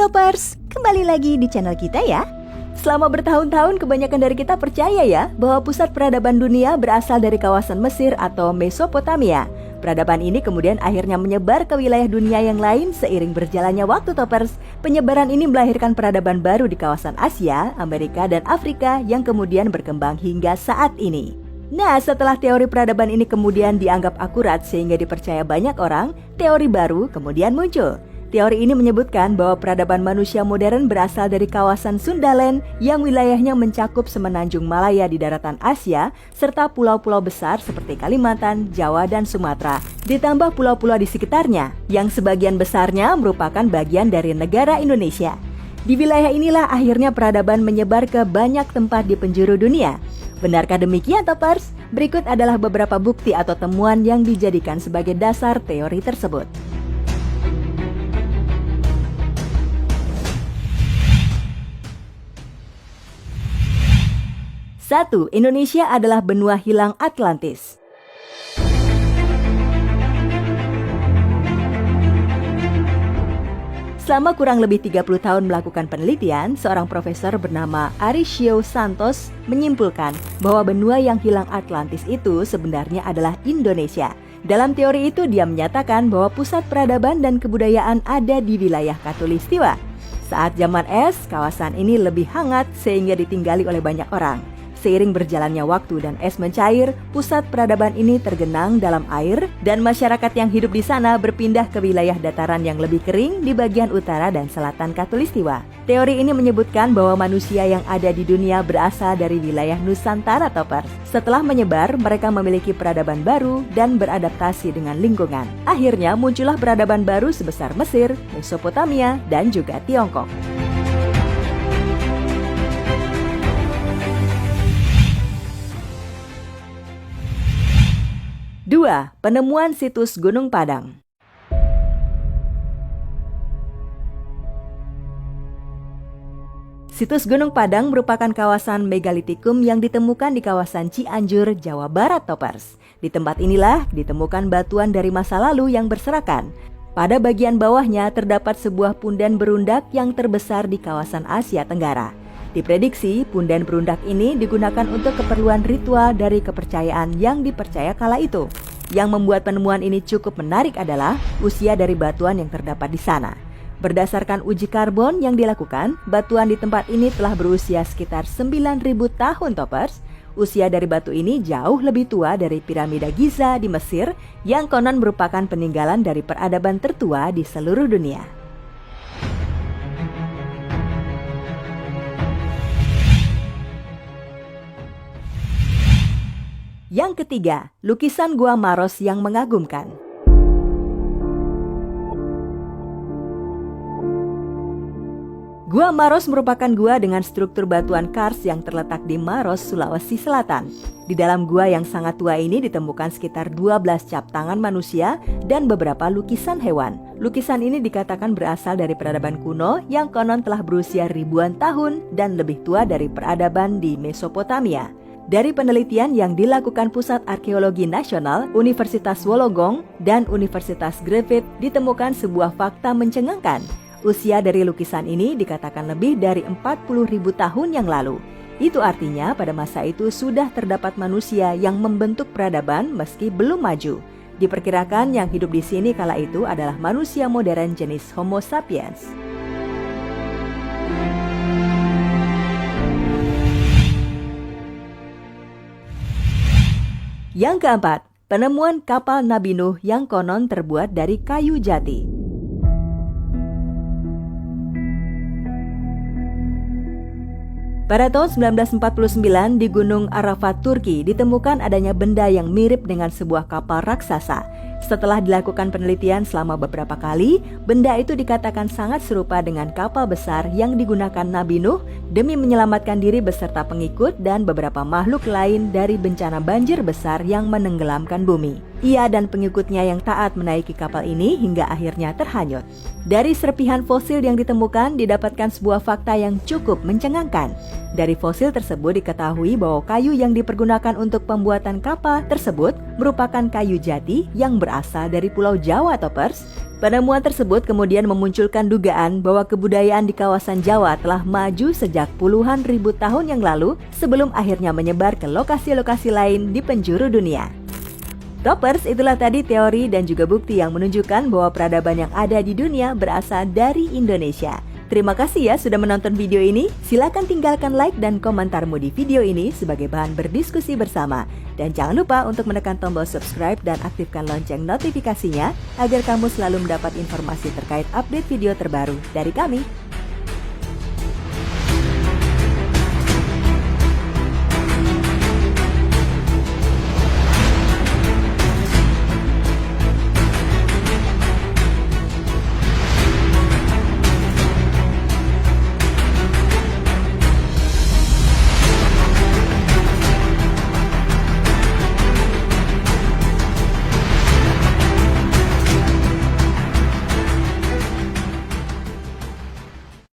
Toppers, kembali lagi di channel kita ya. Selama bertahun-tahun kebanyakan dari kita percaya ya bahwa pusat peradaban dunia berasal dari kawasan Mesir atau Mesopotamia. Peradaban ini kemudian akhirnya menyebar ke wilayah dunia yang lain seiring berjalannya waktu Toppers. Penyebaran ini melahirkan peradaban baru di kawasan Asia, Amerika, dan Afrika yang kemudian berkembang hingga saat ini. Nah, setelah teori peradaban ini kemudian dianggap akurat sehingga dipercaya banyak orang, teori baru kemudian muncul. Teori ini menyebutkan bahwa peradaban manusia modern berasal dari kawasan Sundaland yang wilayahnya mencakup semenanjung Malaya di daratan Asia, serta pulau-pulau besar seperti Kalimantan, Jawa, dan Sumatera, ditambah pulau-pulau di sekitarnya, yang sebagian besarnya merupakan bagian dari negara Indonesia. Di wilayah inilah akhirnya peradaban menyebar ke banyak tempat di penjuru dunia. Benarkah demikian, Toppers? Berikut adalah beberapa bukti atau temuan yang dijadikan sebagai dasar teori tersebut. 1. Indonesia adalah benua hilang Atlantis. Selama kurang lebih 30 tahun melakukan penelitian, seorang profesor bernama Arisio Santos menyimpulkan bahwa benua yang hilang Atlantis itu sebenarnya adalah Indonesia. Dalam teori itu dia menyatakan bahwa pusat peradaban dan kebudayaan ada di wilayah Khatulistiwa. Saat zaman es, kawasan ini lebih hangat sehingga ditinggali oleh banyak orang. Seiring berjalannya waktu dan es mencair, pusat peradaban ini tergenang dalam air dan masyarakat yang hidup di sana berpindah ke wilayah dataran yang lebih kering di bagian utara dan selatan Khatulistiwa. Teori ini menyebutkan bahwa manusia yang ada di dunia berasal dari wilayah Nusantara Toppers. Setelah menyebar, mereka memiliki peradaban baru dan beradaptasi dengan lingkungan. Akhirnya muncullah peradaban baru sebesar Mesir, Mesopotamia, dan juga Tiongkok. 2. Penemuan situs Gunung Padang. Situs Gunung Padang merupakan kawasan megalitikum yang ditemukan di kawasan Cianjur, Jawa Barat Toppers. Di tempat inilah ditemukan batuan dari masa lalu yang berserakan. Pada bagian bawahnya terdapat sebuah punden berundak yang terbesar di kawasan Asia Tenggara. Diprediksi punden berundak ini digunakan untuk keperluan ritual dari kepercayaan yang dipercaya kala itu. Yang membuat penemuan ini cukup menarik adalah usia dari batuan yang terdapat di sana. Berdasarkan uji karbon yang dilakukan, batuan di tempat ini telah berusia sekitar 9.000 tahun Toppers. Usia dari batu ini jauh lebih tua dari piramida Giza di Mesir yang konon merupakan peninggalan dari peradaban tertua di seluruh dunia. Yang ketiga, lukisan Gua Maros yang mengagumkan. Gua Maros merupakan gua dengan struktur batuan kars yang terletak di Maros, Sulawesi Selatan. Di dalam gua yang sangat tua ini ditemukan sekitar 12 cap tangan manusia dan beberapa lukisan hewan. Lukisan ini dikatakan berasal dari peradaban kuno yang konon telah berusia ribuan tahun dan lebih tua dari peradaban di Mesopotamia. Dari penelitian yang dilakukan Pusat Arkeologi Nasional, Universitas Wollongong, dan Universitas Griffith ditemukan sebuah fakta mencengangkan. Usia dari lukisan ini dikatakan lebih dari 40.000 tahun yang lalu. Itu artinya pada masa itu sudah terdapat manusia yang membentuk peradaban meski belum maju. Diperkirakan yang hidup di sini kala itu adalah manusia modern jenis Homo sapiens. Yang keempat, penemuan kapal Nabi Nuh yang konon terbuat dari kayu jati. Pada tahun 1949 di Gunung Arafat, Turki, ditemukan adanya benda yang mirip dengan sebuah kapal raksasa. Setelah dilakukan penelitian selama beberapa kali, benda itu dikatakan sangat serupa dengan kapal besar yang digunakan Nabi Nuh demi menyelamatkan diri beserta pengikut dan beberapa makhluk lain dari bencana banjir besar yang menenggelamkan bumi. Ia dan pengikutnya yang taat menaiki kapal ini hingga akhirnya terhanyut. Dari serpihan fosil yang ditemukan didapatkan sebuah fakta yang cukup mencengangkan. Dari fosil tersebut diketahui bahwa kayu yang dipergunakan untuk pembuatan kapal tersebut merupakan kayu jati yang berasal dari Pulau Jawa Toppers. Penemuan tersebut kemudian memunculkan dugaan bahwa kebudayaan di kawasan Jawa telah maju sejak puluhan ribu tahun yang lalu sebelum akhirnya menyebar ke lokasi-lokasi lain di penjuru dunia. Toppers, itulah tadi teori dan juga bukti yang menunjukkan bahwa peradaban yang ada di dunia berasal dari Indonesia. Terima kasih ya sudah menonton video ini. Silakan tinggalkan like dan komentarmu di video ini sebagai bahan berdiskusi bersama. Dan jangan lupa untuk menekan tombol subscribe dan aktifkan lonceng notifikasinya agar kamu selalu mendapat informasi terkait update video terbaru dari kami.